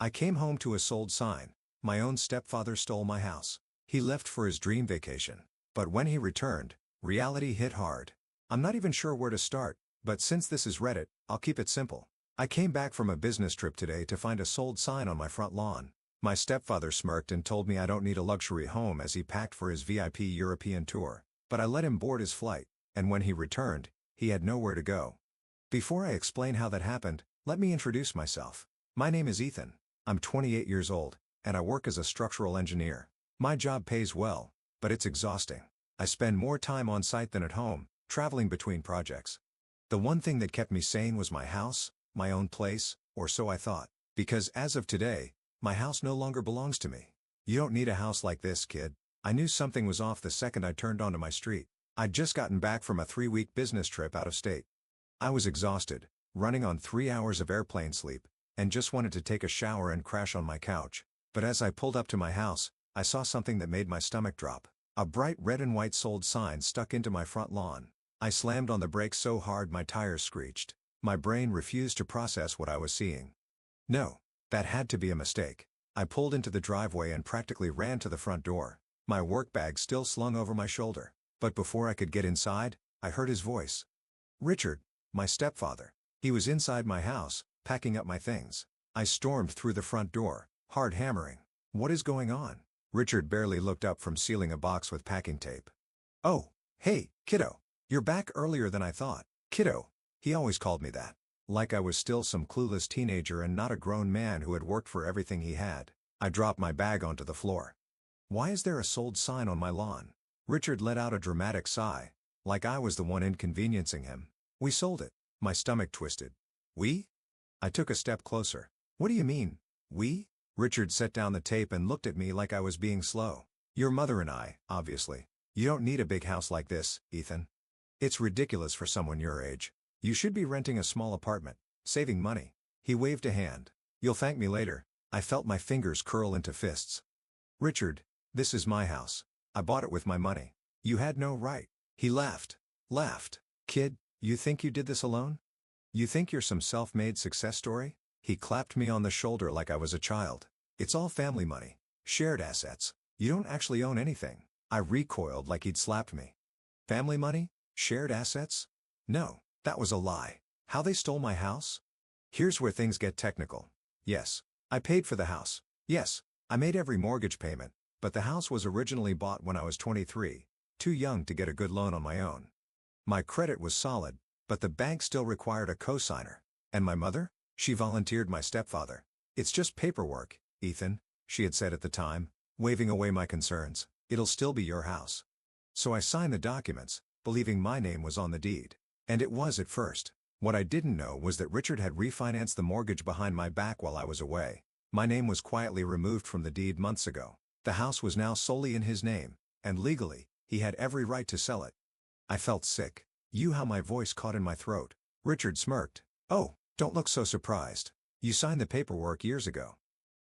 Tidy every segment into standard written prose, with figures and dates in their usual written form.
I came home to a sold sign. My own stepfather stole my house. He left for his dream vacation. But when he returned, reality hit hard. I'm not even sure where to start, but since this is Reddit, I'll keep it simple. I came back from a business trip today to find a sold sign on my front lawn. My stepfather smirked and told me I don't need a luxury home as he packed for his VIP European tour. But I let him board his flight, and when he returned, he had nowhere to go. Before I explain how that happened, let me introduce myself. My name is Ethan. I'm 28 years old, and I work as a structural engineer. My job pays well, but it's exhausting. I spend more time on site than at home, traveling between projects. The one thing that kept me sane was my house, my own place, or so I thought. Because as of today, my house no longer belongs to me. You don't need a house like this, kid. I knew something was off the second I turned onto my street. I'd just gotten back from a 3-week business trip out of state. I was exhausted, running on 3 hours of airplane sleep, and just wanted to take a shower and crash on my couch. But as I pulled up to my house, I saw something that made my stomach drop. A bright red and white sold sign stuck into my front lawn. I slammed on the brakes so hard my tires screeched. My brain refused to process what I was seeing. No, that had to be a mistake. I pulled into the driveway and practically ran to the front door. My work bag still slung over my shoulder. But before I could get inside, I heard his voice. Richard, my stepfather. He was inside my house, packing up my things. I stormed through the front door, hard hammering. What is going on? Richard barely looked up from sealing a box with packing tape. Oh, hey, kiddo. You're back earlier than I thought. Kiddo. He always called me that. Like I was still some clueless teenager and not a grown man who had worked for everything he had. I dropped my bag onto the floor. Why is there a sold sign on my lawn? Richard let out a dramatic sigh, like I was the one inconveniencing him. We sold it. My stomach twisted. We? I took a step closer. What do you mean, we? Richard set down the tape and looked at me like I was being slow. Your mother and I, obviously. You don't need a big house like this, Ethan. It's ridiculous for someone your age. You should be renting a small apartment, saving money. He waved a hand. You'll thank me later. I felt my fingers curl into fists. Richard, this is my house. I bought it with my money. You had no right. He laughed. Kid, you think you did this alone? You think you're some self-made success story? He clapped me on the shoulder like I was a child. It's all family money. Shared assets. You don't actually own anything. I recoiled like he'd slapped me. Family money? Shared assets? No, that was a lie. How they stole my house? Here's where things get technical. Yes, I paid for the house. Yes, I made every mortgage payment, but the house was originally bought when I was 23, too young to get a good loan on my own. My credit was solid, but the bank still required a cosigner. And my mother? She volunteered my stepfather. It's just paperwork, Ethan, she had said at the time, waving away my concerns. It'll still be your house. So I signed the documents, believing my name was on the deed. And it was at first. What I didn't know was that Richard had refinanced the mortgage behind my back while I was away. My name was quietly removed from the deed months ago. The house was now solely in his name, and legally, he had every right to sell it. I felt sick. How my voice caught in my throat. Richard smirked. Oh, don't look so surprised. You signed the paperwork years ago.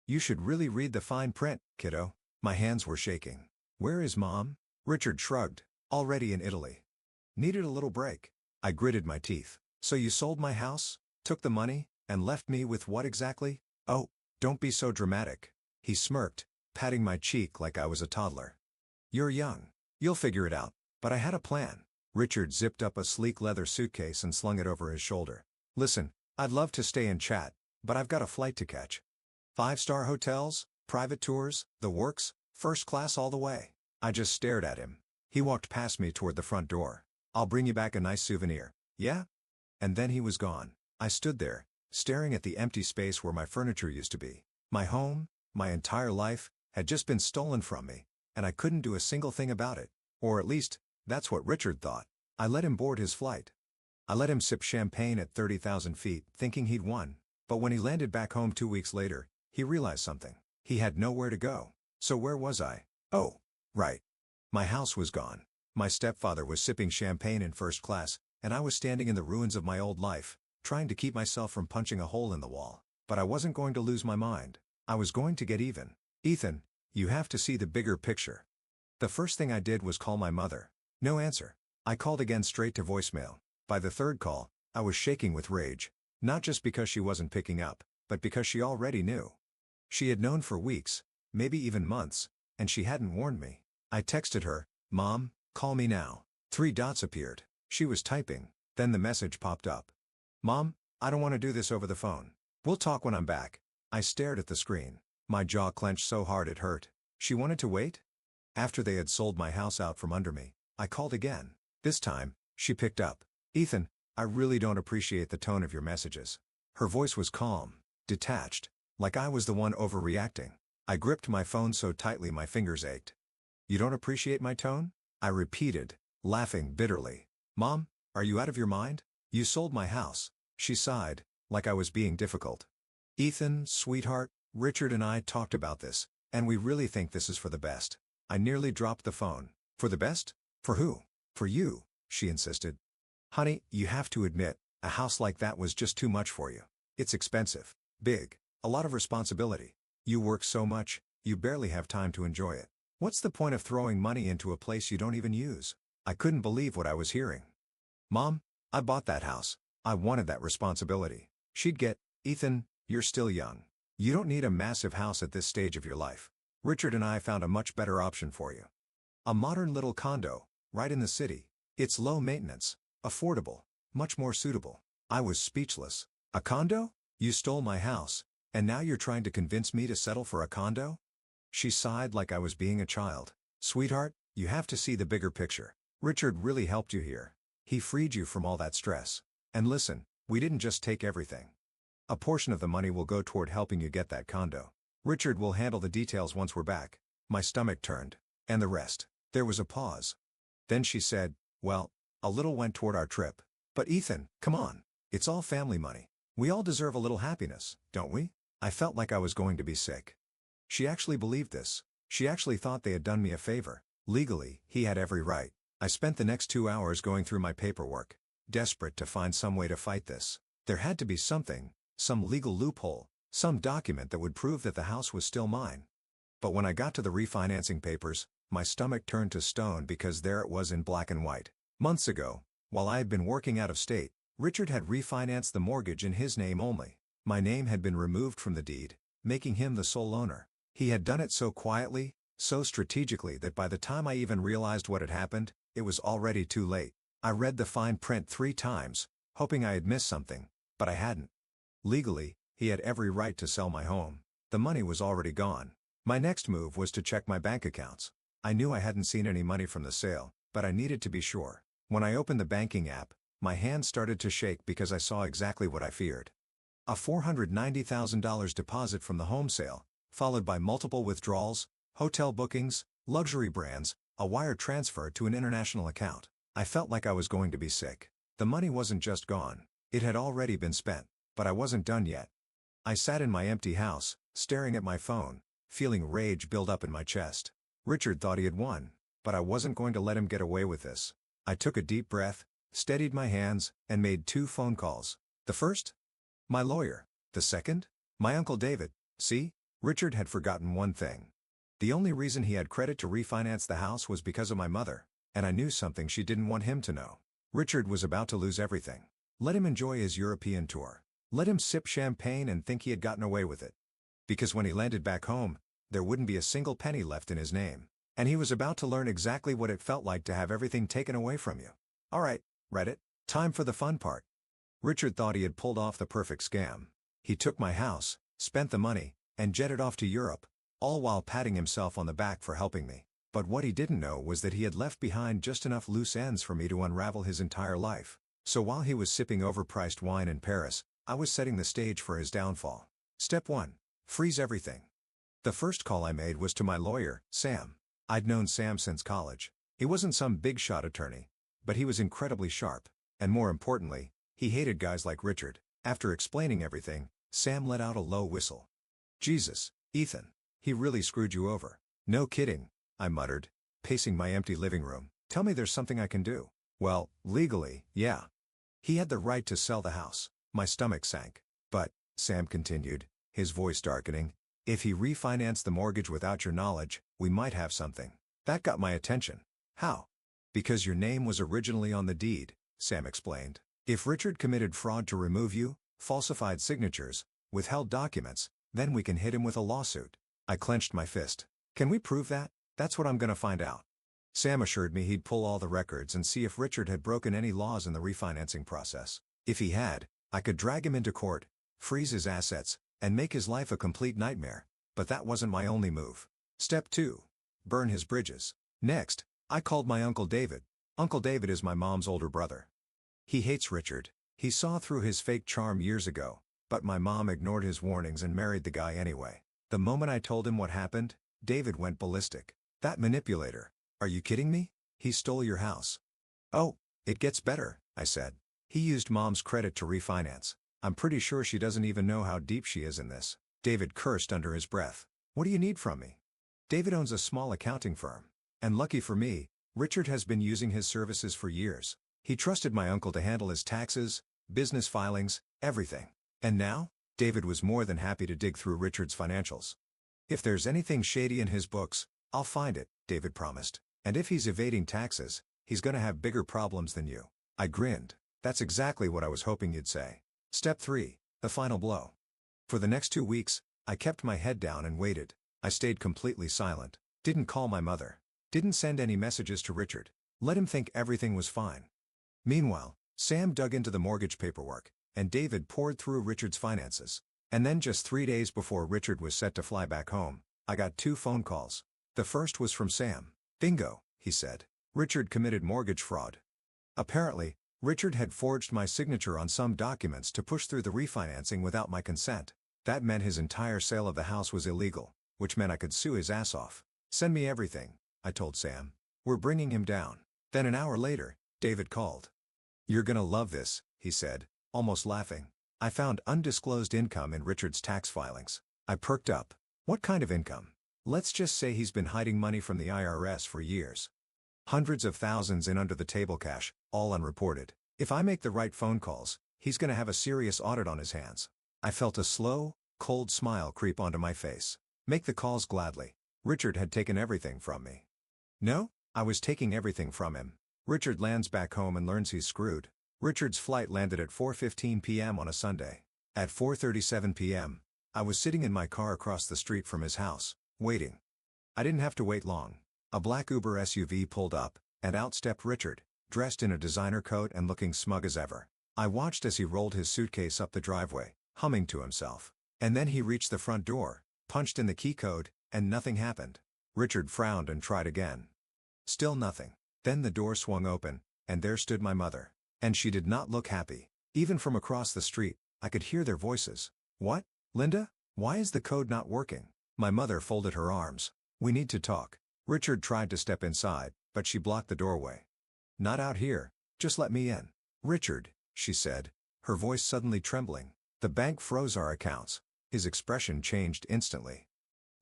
You should really read the fine print, kiddo. My hands were shaking. Where is Mom? Richard shrugged. Already in Italy. Needed a little break. I gritted my teeth. So you sold my house, took the money, and left me with what exactly? Oh, don't be so dramatic. He smirked, patting my cheek like I was a toddler. You're young. You'll figure it out. But I had a plan. Richard zipped up a sleek leather suitcase and slung it over his shoulder. Listen, I'd love to stay and chat, but I've got a flight to catch. 5-star hotels, private tours, the works, first class all the way. I just stared at him. He walked past me toward the front door. I'll bring you back a nice souvenir. Yeah? And then he was gone. I stood there, staring at the empty space where my furniture used to be. My home, my entire life, had just been stolen from me, and I couldn't do a single thing about it. Or at least, that's what Richard thought. I let him board his flight. I let him sip champagne at 30,000 feet, thinking he'd won. But when he landed back home 2 weeks later, he realized something. He had nowhere to go. So where was I? Oh, right. My house was gone. My stepfather was sipping champagne in first class, and I was standing in the ruins of my old life, trying to keep myself from punching a hole in the wall. But I wasn't going to lose my mind. I was going to get even. Ethan, you have to see the bigger picture. The first thing I did was call my mother. No answer. I called again straight to voicemail. By the third call, I was shaking with rage. Not just because she wasn't picking up, but because she already knew. She had known for weeks, maybe even months, and she hadn't warned me. I texted her, "Mom, call me now." 3 dots appeared. She was typing, then the message popped up. "Mom, I don't want to do this over the phone. We'll talk when I'm back." I stared at the screen. My jaw clenched so hard it hurt. She wanted to wait? After they had sold my house out from under me, I called again. This time, she picked up. "Ethan, I really don't appreciate the tone of your messages." Her voice was calm, detached, like I was the one overreacting. I gripped my phone so tightly my fingers ached. "You don't appreciate my tone?" I repeated, laughing bitterly. "Mom, are you out of your mind? You sold my house." She sighed, like I was being difficult. "Ethan, sweetheart, Richard and I talked about this, and we really think this is for the best." I nearly dropped the phone. "For the best? For who?" "For you," she insisted. "Honey, you have to admit, a house like that was just too much for you. It's expensive, big, a lot of responsibility. You work so much, you barely have time to enjoy it. What's the point of throwing money into a place you don't even use?" I couldn't believe what I was hearing. "Mom, I bought that house. I wanted that responsibility." She'd get, "Ethan, you're still young. You don't need a massive house at this stage of your life. Richard and I found a much better option for you. A modern little condo, right in the city. It's low maintenance, affordable, much more suitable." I was speechless. "A condo? You stole my house, and now you're trying to convince me to settle for a condo?" She sighed like I was being a child. "Sweetheart, you have to see the bigger picture. Richard really helped you here. He freed you from all that stress. And listen, we didn't just take everything. A portion of the money will go toward helping you get that condo. Richard will handle the details once we're back." My stomach turned. "And the rest?" There was a pause. Then she said, "Well, a little went toward our trip. But Ethan, come on. It's all family money. We all deserve a little happiness, don't we?" I felt like I was going to be sick. She actually believed this. She actually thought they had done me a favor. Legally, he had every right. I spent the next 2 hours going through my paperwork, desperate to find some way to fight this. There had to be something, some legal loophole, some document that would prove that the house was still mine. But when I got to the refinancing papers, my stomach turned to stone because there it was in black and white. Months ago, while I had been working out of state, Richard had refinanced the mortgage in his name only. My name had been removed from the deed, making him the sole owner. He had done it so quietly, so strategically that by the time I even realized what had happened, it was already too late. I read the fine print 3 times, hoping I had missed something, but I hadn't. Legally, he had every right to sell my home. The money was already gone. My next move was to check my bank accounts. I knew I hadn't seen any money from the sale, but I needed to be sure. When I opened the banking app, my hands started to shake because I saw exactly what I feared. A $490,000 deposit from the home sale, followed by multiple withdrawals, hotel bookings, luxury brands, a wire transfer to an international account. I felt like I was going to be sick. The money wasn't just gone. It had already been spent, but I wasn't done yet. I sat in my empty house, staring at my phone, feeling rage build up in my chest. Richard thought he had won, but I wasn't going to let him get away with this. I took a deep breath, steadied my hands, and made 2 phone calls. The first? My lawyer. The second? My Uncle David. See? Richard had forgotten one thing. The only reason he had credit to refinance the house was because of my mother, and I knew something she didn't want him to know. Richard was about to lose everything. Let him enjoy his European tour. Let him sip champagne and think he had gotten away with it. Because when he landed back home, there wouldn't be a single penny left in his name. And he was about to learn exactly what it felt like to have everything taken away from you. All right, Reddit, time for the fun part. Richard thought he had pulled off the perfect scam. He took my house, spent the money, and jetted off to Europe, all while patting himself on the back for helping me. But what he didn't know was that he had left behind just enough loose ends for me to unravel his entire life. So while he was sipping overpriced wine in Paris, I was setting the stage for his downfall. Step 1. Freeze everything. The first call I made was to my lawyer, Sam. I'd known Sam since college. He wasn't some big-shot attorney, but he was incredibly sharp, and more importantly, he hated guys like Richard. After explaining everything, Sam let out a low whistle. "Jesus, Ethan, he really screwed you over." "No kidding," I muttered, pacing my empty living room. "Tell me there's something I can do." "Well, legally, yeah. He had the right to sell the house." My stomach sank. "But," Sam continued, his voice darkening, "if he refinanced the mortgage without your knowledge, we might have something." That got my attention. "How?" "Because your name was originally on the deed," Sam explained. "If Richard committed fraud to remove you, falsified signatures, withheld documents, Then we can hit him with a lawsuit. I clenched my fist. Can we prove that? That's what I'm gonna find out. Sam assured me he'd pull all the records and see if Richard had broken any laws in the refinancing process. If he had, I could drag him into court, freeze his assets, and make his life a complete nightmare. But that wasn't my only move. Step 2. Burn his bridges. Next, I called my Uncle David. Uncle David is my mom's older brother. He hates Richard. He saw through his fake charm years ago, but my mom ignored his warnings and married the guy anyway. The moment I told him what happened, David went ballistic. That manipulator. Are you kidding me? He stole your house. Oh, it gets better, I said. He used mom's credit to refinance. I'm pretty sure she doesn't even know how deep she is in this. David cursed under his breath. What do you need from me? David owns a small accounting firm. And lucky for me, Richard has been using his services for years. He trusted my uncle to handle his taxes, business filings, everything. And now, David was more than happy to dig through Richard's financials. If there's anything shady in his books, I'll find it, David promised. And if he's evading taxes, he's gonna have bigger problems than you. I grinned. That's exactly what I was hoping you'd say. Step 3. The final blow. For the next 2 weeks, I kept my head down and waited. I stayed completely silent. Didn't call my mother. Didn't send any messages to Richard. Let him think everything was fine. Meanwhile, Sam dug into the mortgage paperwork, and David poured through Richard's finances. And then just 3 days before Richard was set to fly back home, I got 2 phone calls. The first was from Sam. Bingo, he said. Richard committed mortgage fraud. Apparently, Richard had forged my signature on some documents to push through the refinancing without my consent. That meant his entire sale of the house was illegal, which meant I could sue his ass off. Send me everything, I told Sam. We're bringing him down. Then an hour later, David called. You're gonna love this, he said, almost laughing. I found undisclosed income in Richard's tax filings. I perked up. What kind of income? Let's just say he's been hiding money from the IRS for years. Hundreds of thousands in under-the-table cash, all unreported. If I make the right phone calls, he's gonna have a serious audit on his hands. I felt a slow, cold smile creep onto my face. Make the calls gladly. Richard had taken everything from me. No, I was taking everything from him. Richard lands back home and learns he's screwed. Richard's flight landed at 4:15 p.m. on a Sunday. At 4:37 p.m., I was sitting in my car across the street from his house, waiting. I didn't have to wait long. A black Uber SUV pulled up, and out stepped Richard, dressed in a designer coat and looking smug as ever. I watched as he rolled his suitcase up the driveway, humming to himself. And then he reached the front door, punched in the key code, and nothing happened. Richard frowned and tried again. Still nothing. Then the door swung open, and there stood my mother. And she did not look happy. Even from across the street, I could hear their voices. What, Linda? Why is the code not working? My mother folded her arms. We need to talk. Richard tried to step inside, but she blocked the doorway. Not out here, just let me in. Richard, she said, her voice suddenly trembling. The bank froze our accounts. His expression changed instantly.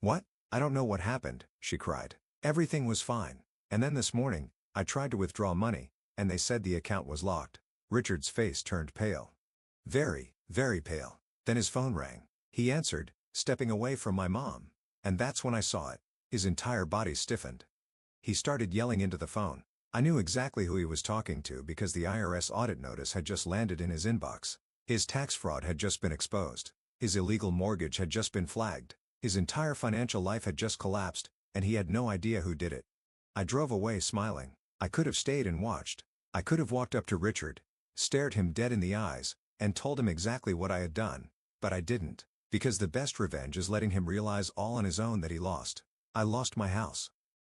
What? I don't know what happened, she cried. Everything was fine. And then this morning, I tried to withdraw money, and they said the account was locked. Richard's face turned pale. Very, very pale. Then his phone rang. He answered, stepping away from my mom. And that's when I saw it. His entire body stiffened. He started yelling into the phone. I knew exactly who he was talking to because the IRS audit notice had just landed in his inbox. His tax fraud had just been exposed. His illegal mortgage had just been flagged. His entire financial life had just collapsed, and he had no idea who did it. I drove away smiling. I could have stayed and watched. I could have walked up to Richard, stared him dead in the eyes, and told him exactly what I had done. But I didn't, because the best revenge is letting him realize all on his own that he lost. I lost my house.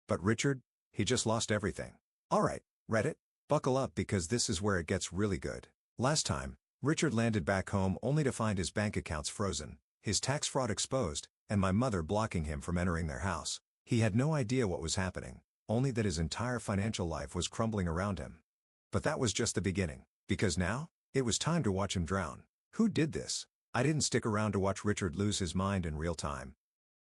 But Richard, he just lost everything. Alright, Reddit, buckle up because this is where it gets really good. Last time, Richard landed back home only to find his bank accounts frozen, his tax fraud exposed, and my mother blocking him from entering their house. He had no idea what was happening, only that his entire financial life was crumbling around him. But that was just the beginning, because now, it was time to watch him drown. Who did this? I didn't stick around to watch Richard lose his mind in real time.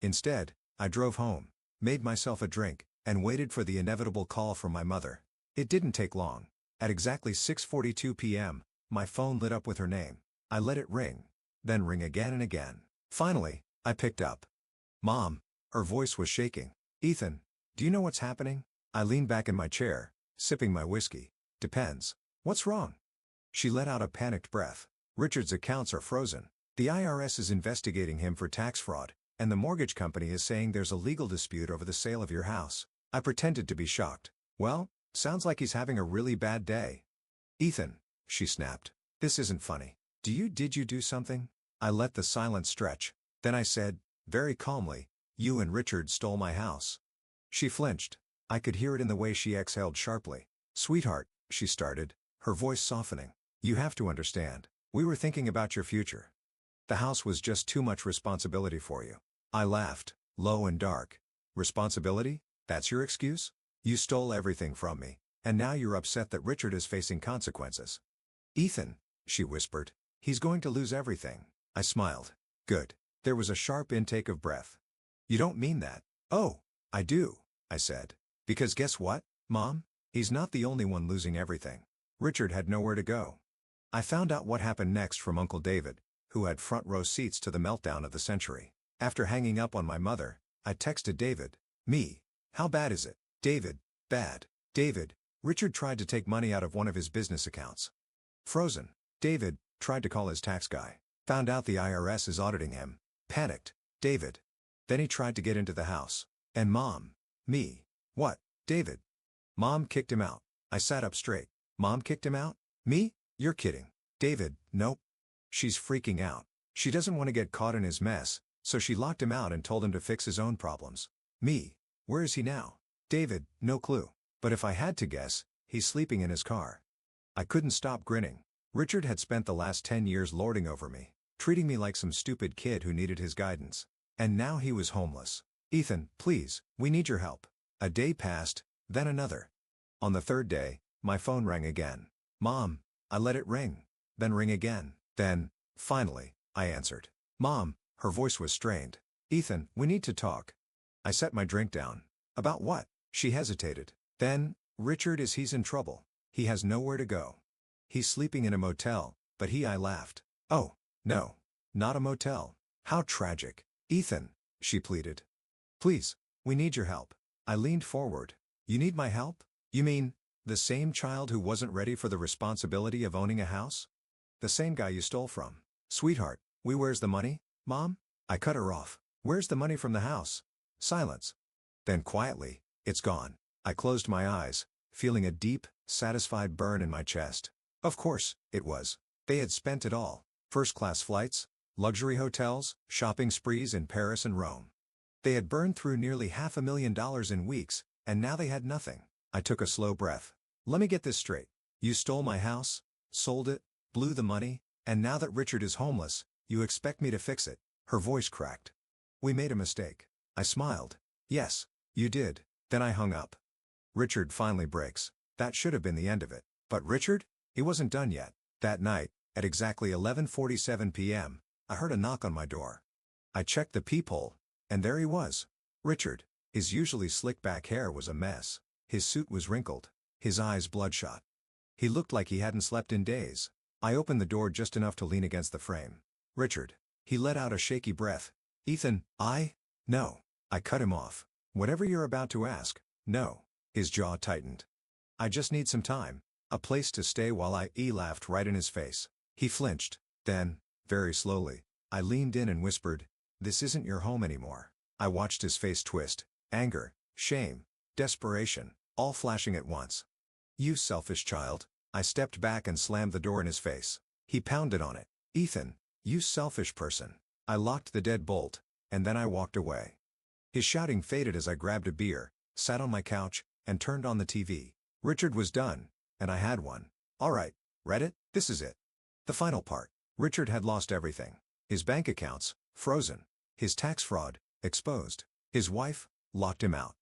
Instead, I drove home, made myself a drink, and waited for the inevitable call from my mother. It didn't take long. At exactly 6:42 p.m., my phone lit up with her name. I let it ring, then ring again and again. Finally, I picked up. Mom, her voice was shaking. Ethan, do you know what's happening? I leaned back in my chair, sipping my whiskey. Depends. What's wrong? She let out a panicked breath. Richard's accounts are frozen. The IRS is investigating him for tax fraud, and the mortgage company is saying there's a legal dispute over the sale of your house. I pretended to be shocked. Well, sounds like he's having a really bad day. Ethan, she snapped. This isn't funny. Did you do something? I let the silence stretch. Then I said, very calmly, you and Richard stole my house. She flinched. I could hear it in the way she exhaled sharply. Sweetheart, she started, her voice softening. You have to understand. We were thinking about your future. The house was just too much responsibility for you. I laughed, low and dark. Responsibility? That's your excuse? You stole everything from me, and now you're upset that Richard is facing consequences. Ethan, she whispered, he's going to lose everything. I smiled. Good. There was a sharp intake of breath. You don't mean that. Oh, I do, I said. Because guess what, Mom? He's not the only one losing everything. Richard had nowhere to go. I found out what happened next from Uncle David, who had front row seats to the meltdown of the century. After hanging up on my mother, I texted David. Me. How bad is it? David. Bad. David. Richard tried to take money out of one of his business accounts. Frozen. David. Tried to call his tax guy. Found out the IRS is auditing him. Panicked. David. Then he tried to get into the house. And Mom. Me. What? David. Mom kicked him out. I sat up straight. Mom kicked him out? Me? You're kidding. David. Nope. She's freaking out. She doesn't want to get caught in his mess, so she locked him out and told him to fix his own problems. Me. Where is he now? David. No clue. But if I had to guess, he's sleeping in his car. I couldn't stop grinning. Richard had spent the last 10 years lording over me, treating me like some stupid kid who needed his guidance. And now he was homeless. Ethan, please, we need your help. A day passed, then another. On the third day, my phone rang again. Mom. I let it ring. Then ring again. Then, finally, I answered. Mom, her voice was strained. Ethan, we need to talk. I set my drink down. About what? She hesitated. Then, Richard he's in trouble. He has nowhere to go. He's sleeping in a motel, but I laughed. Oh, no. Not a motel. How tragic. Ethan, she pleaded. Please, we need your help. I leaned forward. You need my help? You mean, the same child who wasn't ready for the responsibility of owning a house? The same guy you stole from. Sweetheart, where's the money, Mom? I cut her off. Where's the money from the house? Silence. Then quietly, it's gone. I closed my eyes, feeling a deep, satisfied burn in my chest. Of course, it was. They had spent it all. First-class flights, luxury hotels, shopping sprees in Paris and Rome. They had burned through nearly $500,000 in weeks, and now they had nothing. I took a slow breath. Let me get this straight. You stole my house, sold it, blew the money, and now that Richard is homeless, you expect me to fix it. Her voice cracked. We made a mistake. I smiled. Yes, you did. Then I hung up. Richard finally breaks. That should have been the end of it. But Richard? He wasn't done yet. That night, at exactly 11:47 p.m., I heard a knock on my door. I checked the peephole, and there he was. Richard. His usually slick-back hair was a mess. His suit was wrinkled. His eyes bloodshot. He looked like he hadn't slept in days. I opened the door just enough to lean against the frame. Richard. He let out a shaky breath. Ethan, No. I cut him off. Whatever you're about to ask, no. His jaw tightened. I just need some time. A place to stay while he laughed right in his face. He flinched. Then, very slowly, I leaned in and whispered, this isn't your home anymore. I watched his face twist. Anger, shame, desperation, all flashing at once. You selfish child. I stepped back and slammed the door in his face. He pounded on it. Ethan, you selfish person. I locked the deadbolt, and then I walked away. His shouting faded as I grabbed a beer, sat on my couch, and turned on the TV. Richard was done, and I had one. All right, read it? This is it. The final part. Richard had lost everything. His bank accounts, frozen. His tax fraud, exposed. His wife, locked him out.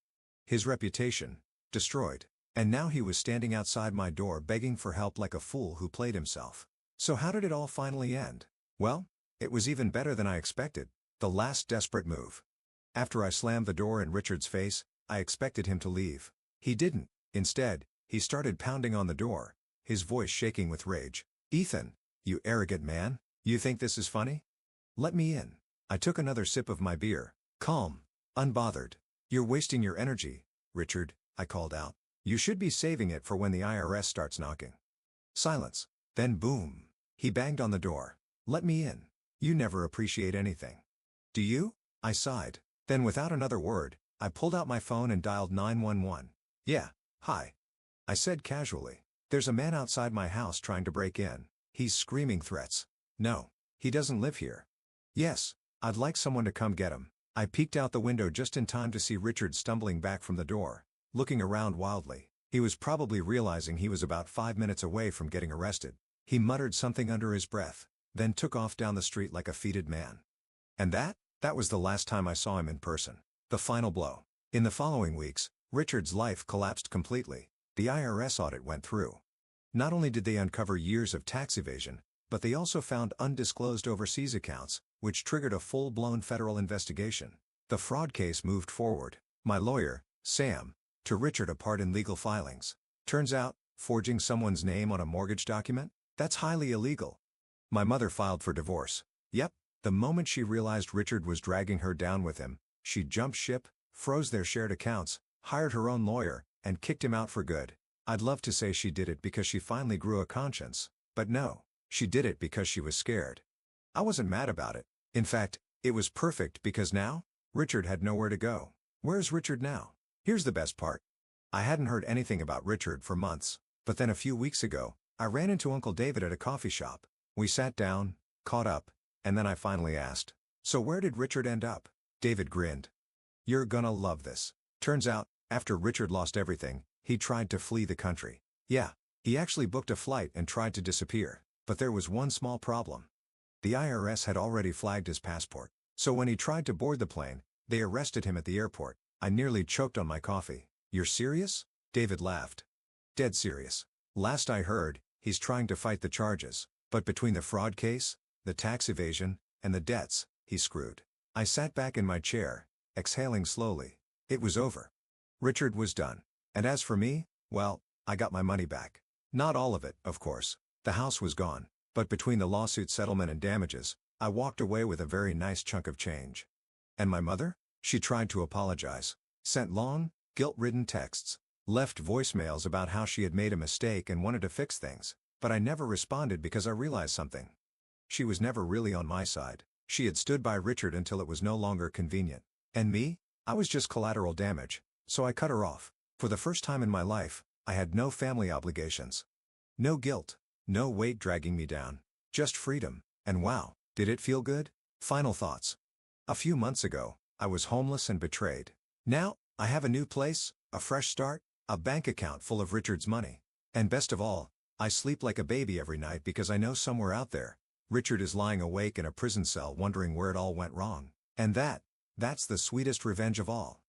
His reputation, destroyed. And now he was standing outside my door begging for help like a fool who played himself. So how did it all finally end? Well, it was even better than I expected. The last desperate move. After I slammed the door in Richard's face, I expected him to leave. He didn't. Instead, he started pounding on the door, his voice shaking with rage. Ethan, you arrogant man, you think this is funny? Let me in. I took another sip of my beer, calm, unbothered. You're wasting your energy, Richard, I called out. You should be saving it for when the IRS starts knocking. Silence. Then boom. He banged on the door. Let me in. You never appreciate anything. Do you? I sighed. Then without another word, I pulled out my phone and dialed 911. Yeah, hi. I said casually. There's a man outside my house trying to break in. He's screaming threats. No, he doesn't live here. Yes, I'd like someone to come get him. I peeked out the window just in time to see Richard stumbling back from the door, looking around wildly. He was probably realizing he was about 5 minutes away from getting arrested. He muttered something under his breath, then took off down the street like a defeated man. And that was the last time I saw him in person. The final blow. In the following weeks, Richard's life collapsed completely. The IRS audit went through. Not only did they uncover years of tax evasion, but they also found undisclosed overseas accounts, which triggered a full-blown federal investigation. The fraud case moved forward. My lawyer, Sam, to Richard apart in legal filings. Turns out, forging someone's name on a mortgage document? That's highly illegal. My mother filed for divorce. Yep, the moment she realized Richard was dragging her down with him, she jumped ship, froze their shared accounts, hired her own lawyer, and kicked him out for good. I'd love to say she did it because she finally grew a conscience, but no, she did it because she was scared. I wasn't mad about it. In fact, it was perfect because now, Richard had nowhere to go. Where's Richard now? Here's the best part. I hadn't heard anything about Richard for months, but then a few weeks ago, I ran into Uncle David at a coffee shop. We sat down, caught up, and then I finally asked, "So where did Richard end up?" David grinned. "You're gonna love this. Turns out, after Richard lost everything, he tried to flee the country. Yeah, he actually booked a flight and tried to disappear, but there was one small problem. The IRS had already flagged his passport, so when he tried to board the plane, they arrested him at the airport." I nearly choked on my coffee. "You're serious?" David laughed. "Dead serious. Last I heard, he's trying to fight the charges, but between the fraud case, the tax evasion, and the debts, he's screwed." I sat back in my chair, exhaling slowly. It was over. Richard was done. And as for me, well, I got my money back. Not all of it, of course. The house was gone, but between the lawsuit settlement and damages, I walked away with a very nice chunk of change. And my mother? She tried to apologize, sent long, guilt-ridden texts, left voicemails about how she had made a mistake and wanted to fix things, but I never responded because I realized something. She was never really on my side. She had stood by Richard until it was no longer convenient. And me? I was just collateral damage, so I cut her off. For the first time in my life, I had no family obligations. No guilt, no weight dragging me down. Just freedom, and wow, did it feel good? Final thoughts. A few months ago, I was homeless and betrayed. Now, I have a new place, a fresh start, a bank account full of Richard's money. And best of all, I sleep like a baby every night because I know somewhere out there, Richard is lying awake in a prison cell wondering where it all went wrong. And that's the sweetest revenge of all.